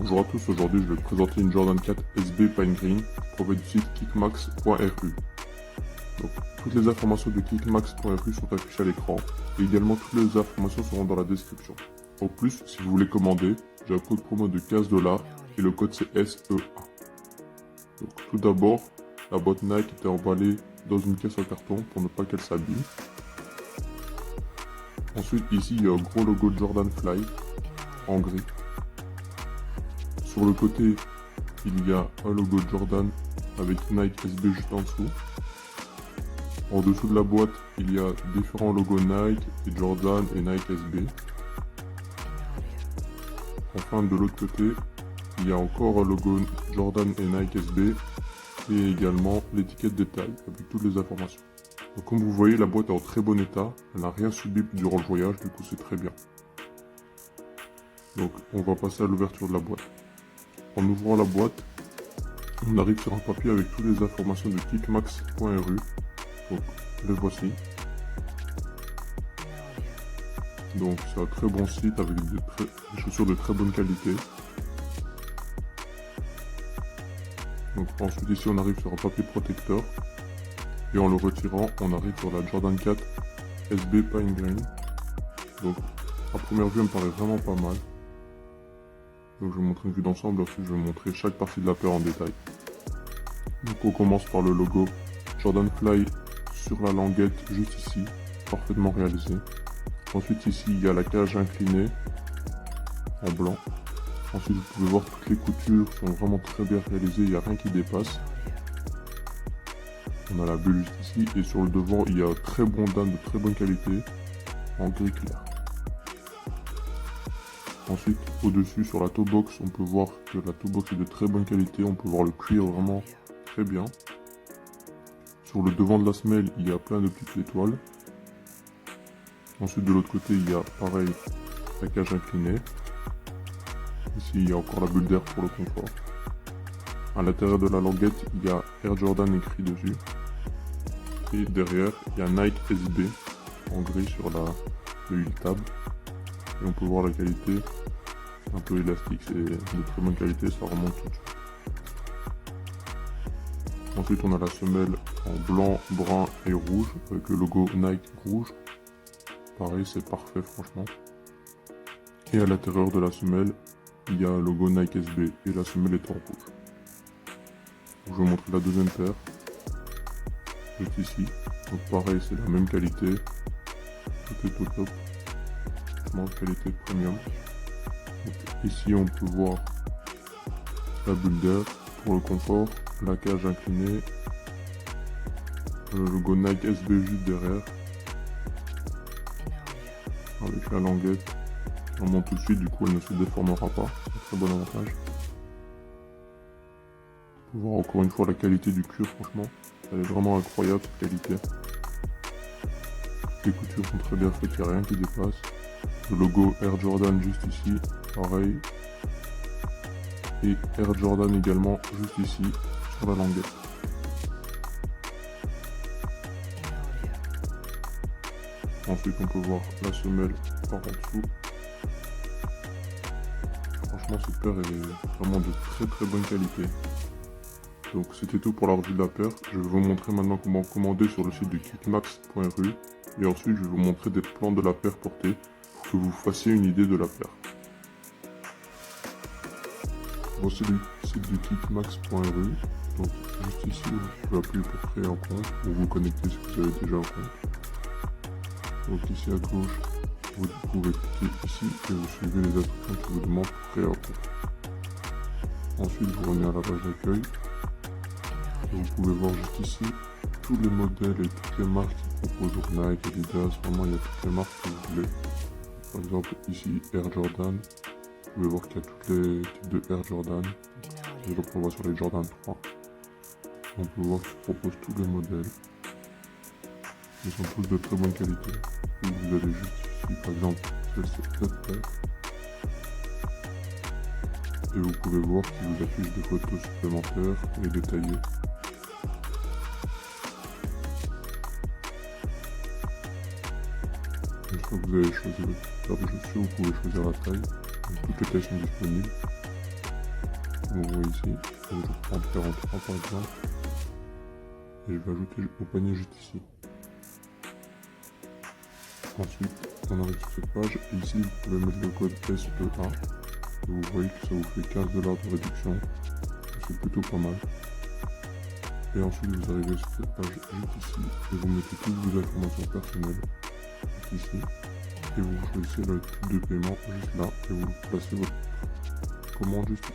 Bonjour à tous, aujourd'hui je vais vous présenter une Jordan 4 SB Pine Green provenant du site kickmax.ru. Donc toutes les informations de kickmax.ru sont affichées à l'écran et également toutes les informations seront dans la description. En plus, si vous voulez commander, j'ai un code promo de 15$ et le code c'est SEA. Donc tout d'abord, la boîte Nike était emballée dans une caisse en carton pour ne pas qu'elle s'abîme. Ensuite ici il y a un gros logo Jordan Fly en gris. Sur le côté, il y a un logo Jordan avec Nike SB juste en dessous. En dessous de la boîte, il y a différents logos Nike et Jordan et Nike SB. Enfin, de l'autre côté, il y a encore un logo Jordan et Nike SB et également l'étiquette détail avec toutes les informations. Donc, comme vous voyez, la boîte est en très bon état. Elle n'a rien subi durant le voyage, du coup c'est très bien. Donc, on va passer à l'ouverture de la boîte. En ouvrant la boîte, on arrive sur un papier avec toutes les informations de kickmax.ru. Donc, les voici. Donc, c'est un très bon site avec des chaussures de très bonne qualité. Donc, ensuite, ici, on arrive sur un papier protecteur. Et en le retirant, on arrive sur la Jordan 4 SB Pine Green. Donc, à première vue, elle me paraît vraiment pas mal. Donc je vais vous montrer une vue d'ensemble, ensuite je vais vous montrer chaque partie de la paire en détail. Donc on commence par le logo Jordan Fly sur la languette juste ici, parfaitement réalisé. Ensuite ici il y a la cage inclinée en blanc. Ensuite vous pouvez voir toutes les coutures sont vraiment très bien réalisées, il n'y a rien qui dépasse. On a la bulle juste ici et sur le devant il y a un très bon dame de très bonne qualité en gris clair. Ensuite, au-dessus, sur la toe box, on peut voir que la toe box est de très bonne qualité. On peut voir le cuir vraiment très bien. Sur le devant de la semelle, il y a plein de petites étoiles. Ensuite, de l'autre côté, il y a pareil la cage inclinée. Ici, il y a encore la bulle d'air pour le confort. À l'intérieur de la languette, il y a Air Jordan écrit dessus. Et derrière, il y a Nike SB en gris sur le heel tab. Et on peut voir la qualité, un peu élastique, c'est de très bonne qualité, ça remonte tout de suite. Ensuite on a la semelle en blanc, brun et rouge, avec le logo Nike rouge. Pareil, c'est parfait franchement. Et à l'intérieur de la semelle, il y a un logo Nike SB et la semelle est en rouge. Donc, je vais vous montrer la deuxième paire, juste ici. Donc pareil, c'est la même qualité, tout est au top. Qualité premium. Donc, ici on peut voir la bulle d'air pour le confort, la cage inclinée, le logo Nike SB juste derrière avec la languette qui remonte tout de suite, du coup elle ne se déformera pas, c'est un très bon avantage. On peut voir encore une fois la qualité du cuir, franchement elle est vraiment incroyable cette qualité. Les coutures sont très bien faites, il n'y a rien qui dépasse. Le logo Air Jordan juste ici, pareil. Et Air Jordan également juste ici, sur la languette. Ensuite on peut voir la semelle par en dessous. Franchement cette paire est vraiment de très bonne qualité. Donc c'était tout pour la revue de la paire. Je vais vous montrer maintenant comment commander sur le site de kickmax.ru. Et ensuite je vais vous montrer des plans de la paire portée pour que vous fassiez une idée de la paire. Voici le site de kickmax.ru. Donc juste ici vous pouvez appuyer pour créer un compte ou vous connecter si vous avez déjà un compte. Donc ici à gauche vous pouvez cliquer ici et vous suivez les instructions qui vous demandent pour créer un compte. Ensuite vous revenez à la page d'accueil. Vous pouvez voir juste ici tous les modèles et toutes les marques qui proposent, donc Nike, Adidas, vraiment il y a toutes les marques que vous voulez. Par exemple ici Air Jordan, vous pouvez voir qu'il y a tous les types de Air Jordan. Et donc on voit sur les Jordan 3. On peut voir qu'ils proposent tous les modèles. Ils sont tous de très bonne qualité. Et vous allez juste ici par exemple cette paire. Et vous pouvez voir qu'il vous affiche des photos supplémentaires et détaillées. Une fois que vous avez choisi votre paire de chaussures, vous pouvez choisir la taille. Donc, toutes les tailles sont disponibles. comme vous voyez ici. Je vais prendre 43 par exemple. Et je vais ajouter au panier juste ici. Ensuite, on arrive sur cette page. Et ici, vous pouvez mettre le code SEA. Et vous voyez que ça vous fait 15 $ de réduction. C'est plutôt pas mal. Et ensuite, vous arrivez sur cette page juste ici. Et vous mettez toutes vos informations personnelles. Juste ici. Et vous choisissez le type de paiement juste là. Et vous placez votre commande juste ici.